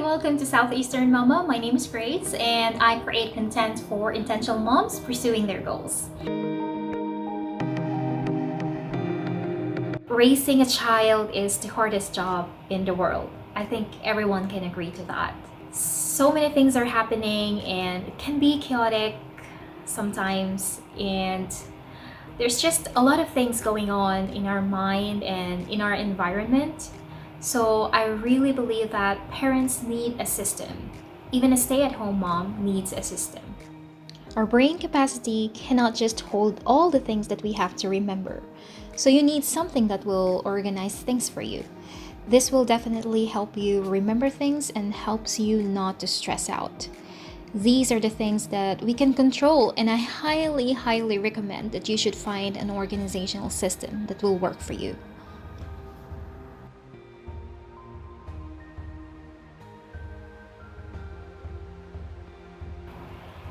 welcome to Southeastern Mama. My name is Grace, and I create content for intentional moms pursuing their goals. Raising a child is the hardest job in the world. I think everyone can agree to that. So many things are happening, and it can be chaotic sometimes, and there's just a lot of things going on in our mind and in our environment. So I really believe that parents need a system. Even a stay-at-home mom needs a system. Our brain capacity cannot just hold all the things that we have to remember. So you need something that will organize things for you. This will definitely help you remember things and helps you not to stress out. These are the things that we can control, and I highly recommend that you should find an organizational system that will work for you.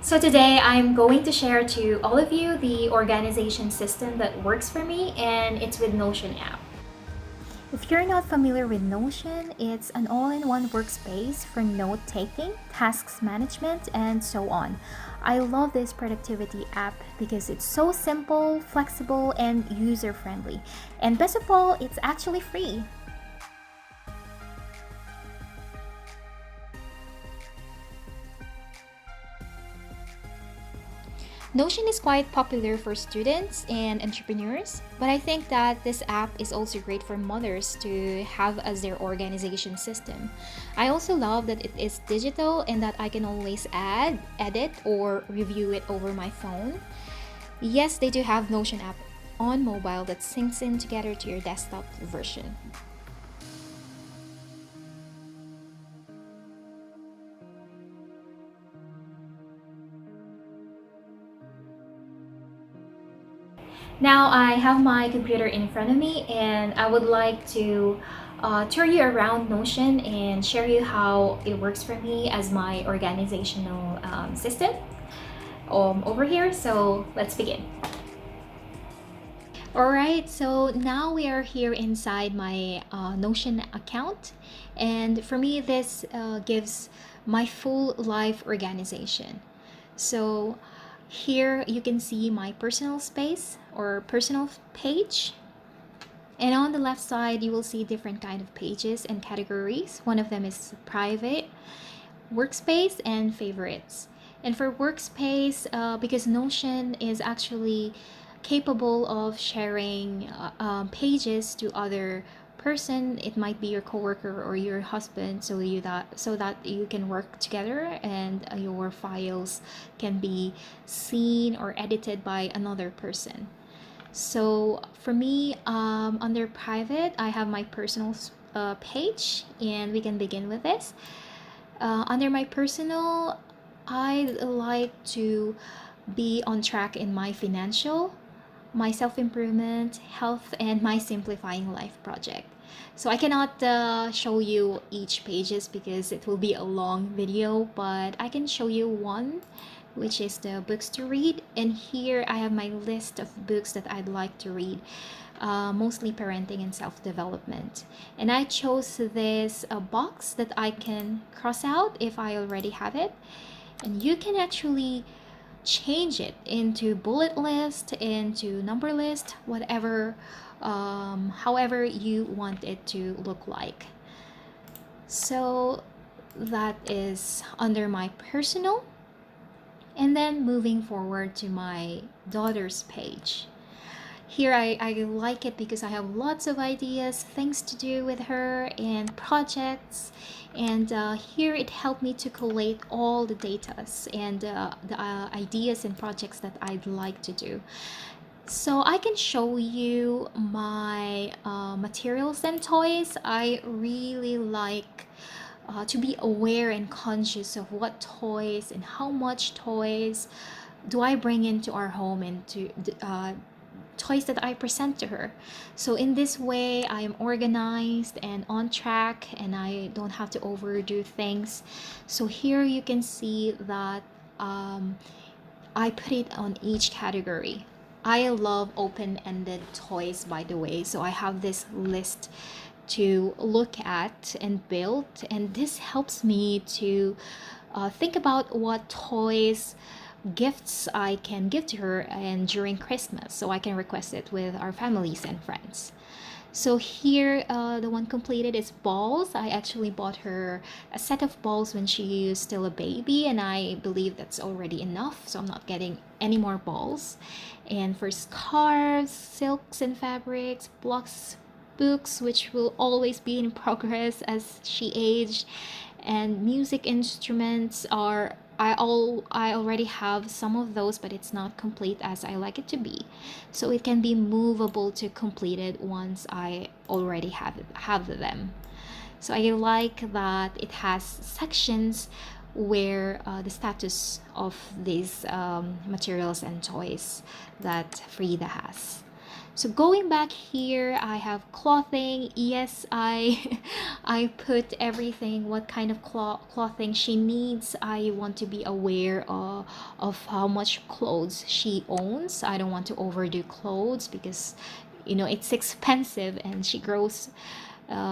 So today I'm going to share to all of you the organization system that works for me, and it's with Notion app. If you're not familiar with Notion, it's an all-in-one workspace for note-taking, tasks management, and so on. I love this productivity app because it's so simple, flexible, and user-friendly. And best of all, it's actually free. Notion is quite popular for students and entrepreneurs, but I think that this app is also great for mothers to have as their organization system. I also love that it is digital and that I can always add, edit, or review it over my phone. Yes, they do have Notion app on mobile that syncs in together to your desktop version. Now I have my computer in front of me, and I would like to tour you around Notion and share you how it works for me as my organizational system over here. So let's begin. Alright, so now we are here inside my Notion account, and for me this gives my full life organization. So here you can see my personal space or personal page, and on the left side you will see different kind of pages and categories. One of them is private, workspace, and favorites. And for workspace, because Notion is actually capable of sharing pages to other person, it might be your coworker or your husband, so that you can work together and your files can be seen or edited by another person. So for me, under private, I have my personal page, and we can begin with this. Under my personal, I like to be on track in my financial, my self-improvement, health, and my simplifying life project. So I cannot show you each pages because it will be a long video, but I can show you one, which is the books to read. And here I have my list of books that I'd like to read, mostly parenting and self-development. And I chose this box that I can cross out if I already have it. And you can actually change it into bullet list, into number list, whatever, however you want it to look like. So that is under my personal. And then moving forward to my daughter's page. Here I like it because I have lots of ideas, things to do with her, and projects. And here it helped me to collate all the datas and the ideas and projects that I'd like to do. So I can show you my materials and toys. I really like to be aware and conscious of what toys and how much toys do I bring into our home and to toys that I present to her. So in this way, I am organized and on track, and I don't have to overdo things. So here you can see that I put it on each category. I love open-ended toys, by the way. So I have this list to look at and build. And this helps me to think about what toys, gifts I can give to her and during Christmas, so I can request it with our families and friends. So here, the one completed is balls. I actually bought her a set of balls when she was still a baby, and I believe that's already enough, so I'm not getting any more balls. And for scarves, silks and fabrics, blocks, books, which will always be in progress as she aged, and music instruments are I already have some of those, but it's not complete as I like it to be. So it can be movable to completed once I already have them. So I like that it has sections where the status of these materials and toys that Frida has. So going back here, I have clothing. Yes, I I put everything, what kind of clothing she needs. I want to be aware of how much clothes she owns. I don't want to overdo clothes because it's expensive, and she grows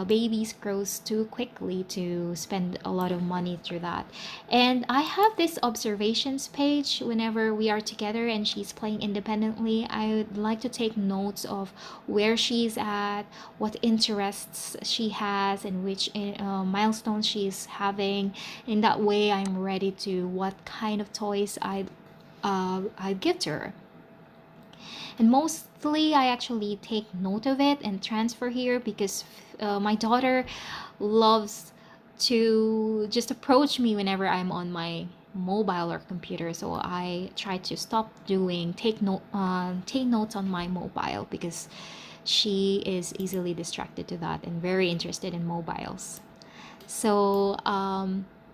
babies grows too quickly to spend a lot of money through that. And I have this observations page whenever we are together and she's playing independently. I would like to take notes of where she's at, what interests she has, and which milestones she's having. In that way, I'm ready to what kind of toys I give to her. And mostly I actually take note of it and transfer here because my daughter loves to just approach me whenever I'm on my mobile or computer, so I try to stop doing take notes on my mobile because she is easily distracted to that and very interested in mobiles. So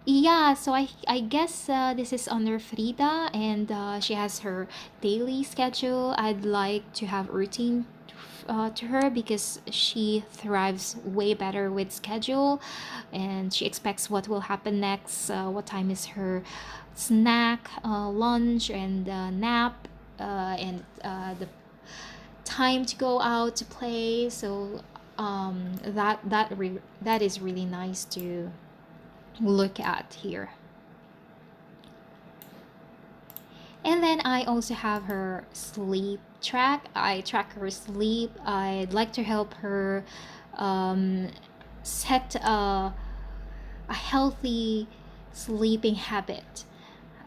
yeah, so I guess this is under Frida, and she has her daily schedule. I'd like to have routine to her because she thrives way better with schedule, and she expects what will happen next, what time is her snack, lunch, and nap, and the time to go out to play. So that is really nice to look at here. And then I also have her sleep track. I track her sleep. I'd like to help her um, set a healthy sleeping habit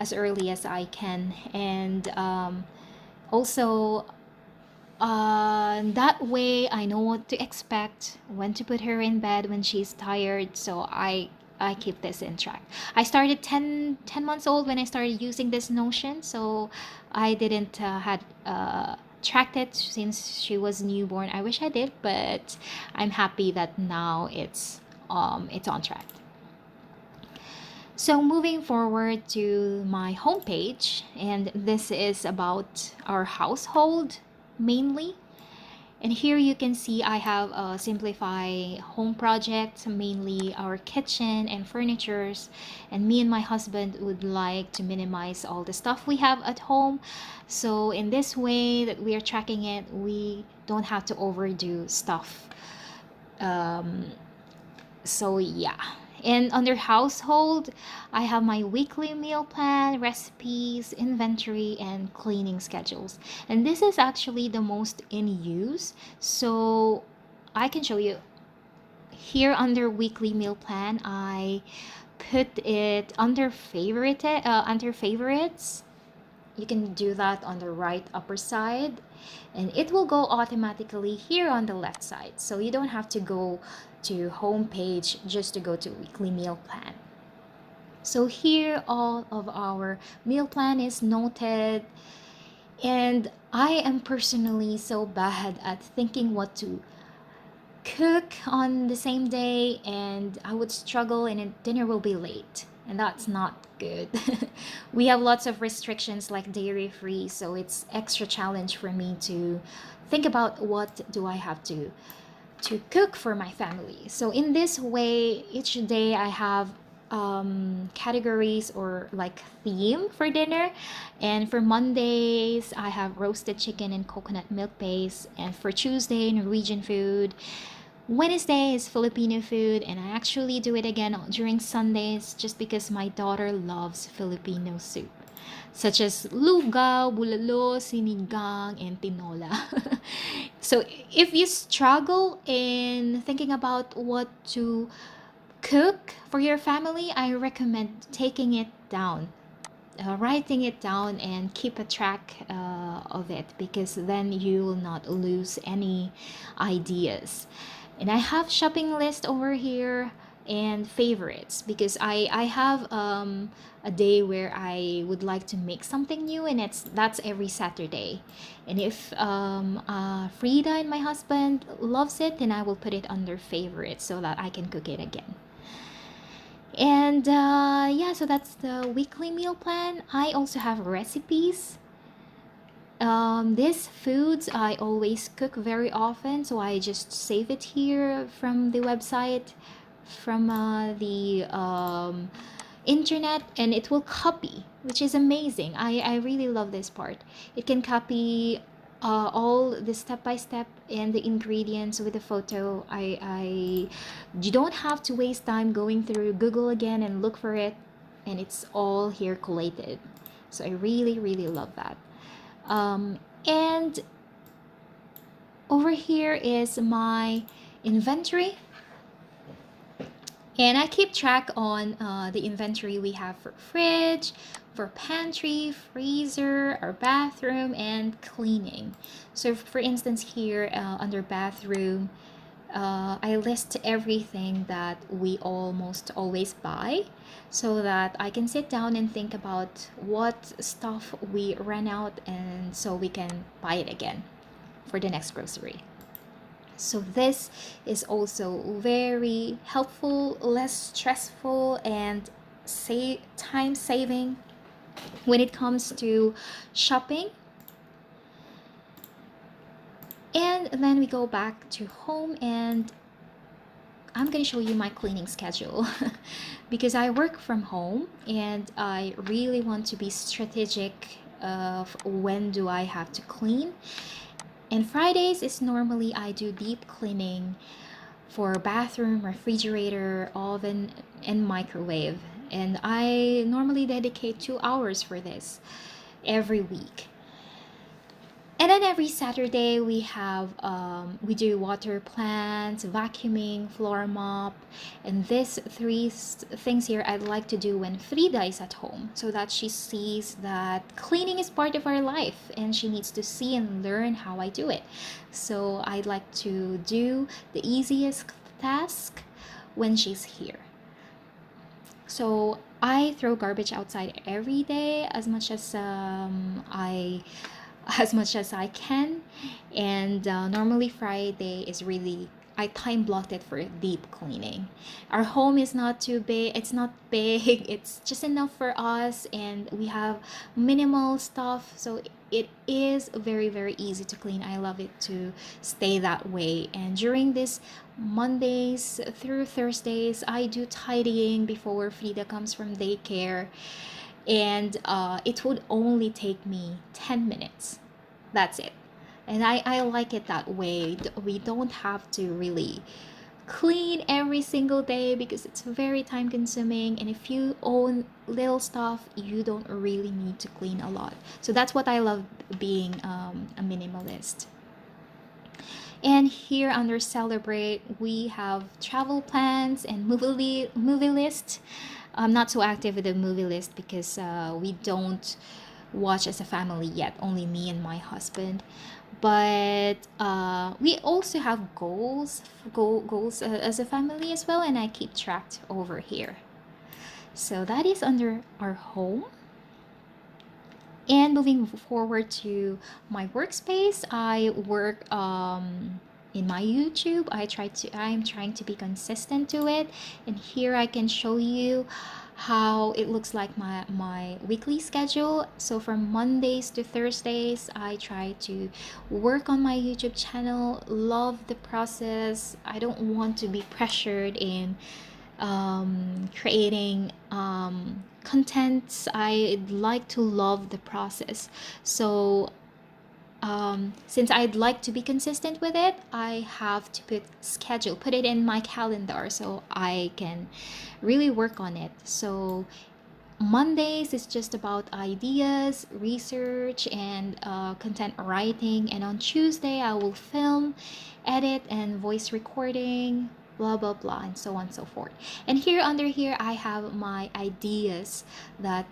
as early as I can. And also, that way I know what to expect, when to put her in bed when she's tired. So I keep this in track. I started 10 months old when I started using this Notion, so I didn't had tracked it since she was newborn. I wish I did, but I'm happy that now it's on track. So moving forward to my homepage, and this is about our household mainly. And here you can see I have a simplify home project, mainly our kitchen and furnitures. And me and my husband would like to minimize all the stuff we have at home. So in this way that we are tracking it, we don't have to overdo stuff. Um, so yeah. And under household, I have my weekly meal plan, recipes, inventory, and cleaning schedules. And this is actually the most in use. So I can show you here under weekly meal plan. I put it under favorites. You can do that on the right upper side, and it will go automatically here on the left side, so you don't have to go to home page just to go to weekly meal plan. So here all of our meal plan is noted, and I am personally so bad at thinking what to cook on the same day, and I would struggle and dinner will be late, and that's not good. We have lots of restrictions like dairy free, so it's extra challenge for me to think about what do I have to cook for my family. So in this way, each day I have categories or like theme for dinner. And for Mondays, I have roasted chicken and coconut milk base. And for Tuesday, Norwegian food. Wednesday is Filipino food, and I actually do it again during Sundays just because my daughter loves Filipino soup, such as lugaw, bulalo, sinigang, and tinola. So if you struggle in thinking about what to cook for your family, I recommend taking it down, writing it down, and keep a track of it, because then you will not lose any ideas. And I have shopping list over here and favorites, because I have a day where I would like to make something new, and that's every Saturday. And if Frida and my husband loves it, then I will put it under favorites so that I can cook it again. And yeah, so that's the weekly meal plan. I also have recipes. These foods I always cook very often, so I just save it here from the website, from the internet, and it will copy, which is amazing. I really love this part. It can copy all the step by step and the ingredients with the photo. You don't have to waste time going through Google again and look for it, and it's all here collated. So I really, really love that. And over here is my inventory, and I keep track on the inventory we have for fridge, for pantry, freezer, our bathroom, and cleaning. So for instance here, under bathroom, I list everything that we almost always buy, so that I can sit down and think about what stuff we run out, and so we can buy it again for the next grocery. So this is also very helpful, less stressful, and time saving when it comes to shopping. And then we go back to home, and I'm going to show you my cleaning schedule because I work from home and I really want to be strategic of when do I have to clean. And Fridays is normally I do deep cleaning for bathroom, refrigerator, oven, and microwave. And I normally dedicate 2 hours for this every week. And then every Saturday we do water plants, vacuuming, floor mop, and these things here I'd like to do when Frida is at home, so that she sees that cleaning is part of our life, and she needs to see and learn how I do it. So I'd like to do the easiest task when she's here. So I throw garbage outside every day as much as I can. And normally Friday is really, I time blocked it for deep cleaning. Our home is not too big. It's not big. It's just enough for us, and we have minimal stuff. So it is very, very easy to clean. I love it to stay that way. And during this Mondays through Thursdays, I do tidying before Frida comes from daycare, and it would only take me 10 minutes. That's it. And I like it that way. We don't have to really clean every single day because it's very time consuming, and if you own little stuff, you don't really need to clean a lot. So that's what I love, being a minimalist. And here under Celebrate, we have travel plans and movie list. I'm not so active with the movie list because we don't watch as a family yet, only me and my husband. But we also have goals as a family as well, and I keep track over here. So that is under our home. And moving forward to my workspace, I work in my YouTube. I'm trying to be consistent to it. And here I can show you how it looks like my weekly schedule. So from Mondays to Thursdays, I try to work on my YouTube channel. Love the process. I don't want to be pressured in creating contents. I like to love the process. So since I'd like to be consistent with it, I have to put it in my calendar so I can really work on it. So Mondays is just about ideas, research, and content writing. And on Tuesday, I will film, edit, and voice recording, blah, blah, blah, and so on and so forth. And here under here, I have my ideas that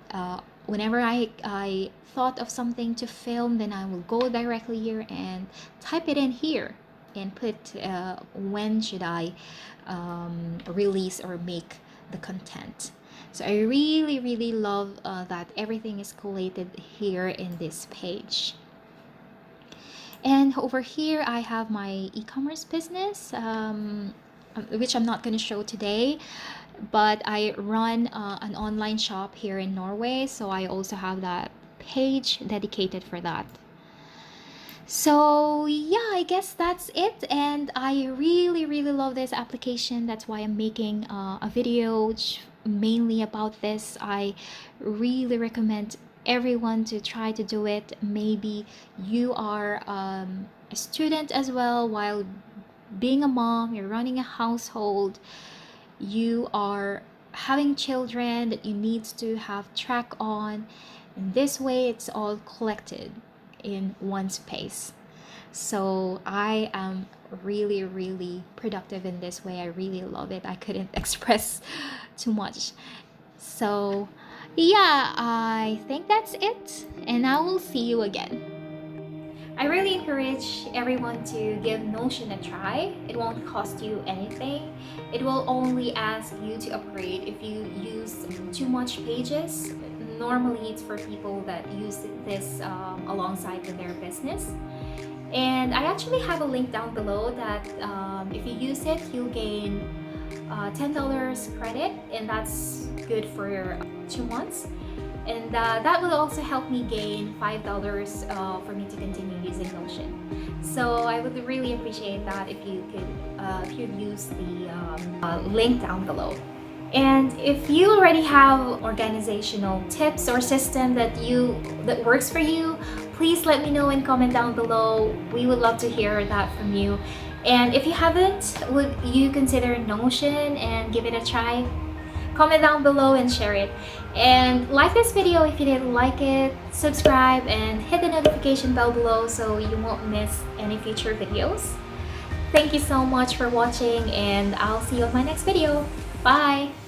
whenever I thought of something to film, then I will go directly here and type it in here and put when should I release or make the content. So I really, really love that everything is collated here in this page. And over here, I have my e-commerce business, which I'm not going to show today, but I run an online shop here in Norway. So I also have that page dedicated for that. So yeah, I guess that's it, and I really, really love this application. That's why I'm making a video mainly about this. I really recommend everyone to try to do it. Maybe you are a student as well, while being a mom, you're running a household, you are having children that you need to have track on, and this way it's all collected in one space. So I am really, really productive in this way. I really love it. I couldn't express too much. So yeah, I think that's it, and I will see you again. I really encourage everyone to give Notion a try. It won't cost you anything. It will only ask you to upgrade if you use too much pages. Normally, it's for people that use this alongside with their business. And I actually have a link down below that if you use it, you'll gain $10 credit, and that's good for 2 months. And that will also help me gain $5 for me to continue using Notion. So I would really appreciate that if you could if you'd use the link down below. And if you already have organizational tips or system that works for you, please let me know and comment down below. We would love to hear that from you. And if you haven't, would you consider Notion and give it a try? Comment down below and share it. And like this video if you didn't like it, subscribe and hit the notification bell below so you won't miss any future videos. Thank you so much for watching, and I'll see you on my next video. Bye!